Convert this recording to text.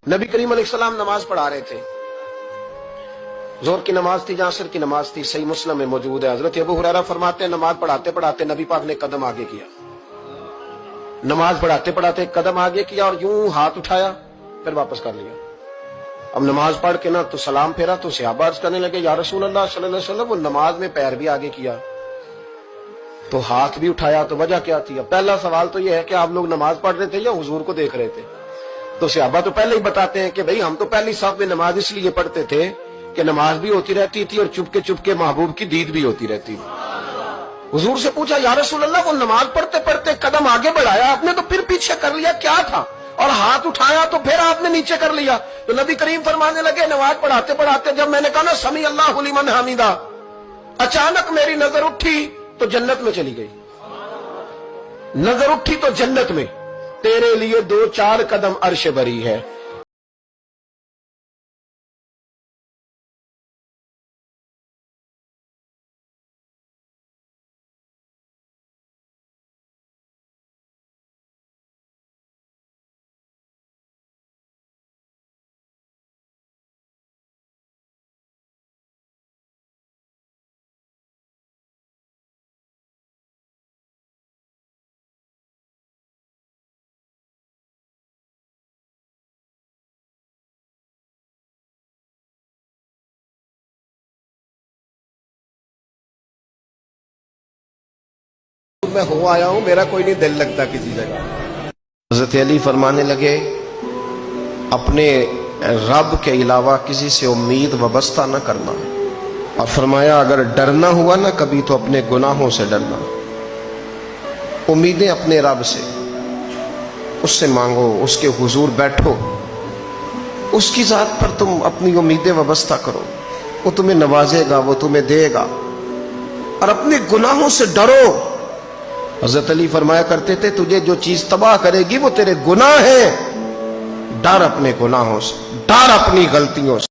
नबी करीम अलैहिस्सलाम नमाज पढ़ा रहे थे। जोहर की नमाज थी, असर की नमाज थी। सही मुस्लिम में मौजूद है। हजरत अबू हुरैरा फरमाते हैं नमाज पढ़ाते पढ़ाते नबी पाक ने कदम आगे किया। नमाज पढ़ाते पढ़ाते कदम आगे किया और यूं हाथ उठाया, फिर वापस कर लिया। अब नमाज पढ़ के ना तो सलाम फेरा तो सहाबा अर्ज करने लगे, या रसूल अल्लाह सल्लल्लाहु अलैहि वसल्लम, वो नमाज में पैर भी आगे किया तो हाथ भी उठाया, तो वजह क्या थी? अब पहला सवाल तो यह है कि आप लोग नमाज पढ़ रहे थे या हुजूर को देख रहे थे? तो सहाबा तो पहले ही बताते हैं कि भाई हम तो पहली साफ में नमाज इसलिए पढ़ते थे कि नमाज भी होती रहती थी और चुपके चुपके महबूब की दीद भी होती रहती थी। हुजूर से पूछा, या रसूल अल्लाह, वो नमाज पढ़ते पढ़ते कदम आगे बढ़ाया आपने तो फिर पीछे कर लिया, क्या था? और हाथ उठाया तो फिर आपने नीचे कर लिया। तो नबी करीम फरमाने लगे, नमाज पढ़ाते पढ़ाते जब मैंने कहा ना समी अल्लाहु लिमन हमीदा, अचानक मेरी नजर उठी तो जन्नत में चली गई। नजर उठी तो जन्नत में, तेरे लिए 2-4 कदम अर्श बरी है। मैं हो आया हूं, मेरा कोई नहीं दिल लगता किसी जगह। हज़रत अली फरमाने लगे, अपने रब के अलावा किसी से उम्मीद वबस्ता न करना। और फरमाया, अगर डरना हुआ ना कभी तो अपने गुनाहों से डरना। उम्मीदें अपने रब से, उससे मांगो, उसके हुजूर बैठो, उसकी जात पर तुम अपनी उम्मीदें वबस्ता करो। वो तुम्हें नवाजेगा, वो तुम्हें देगा। और अपने गुनाहों से डरो। हज़रत अली फरमाया करते थे, तुझे जो चीज तबाह करेगी वो तेरे गुनाह है। डर अपने गुनाहों से, डर अपनी गलतियों से।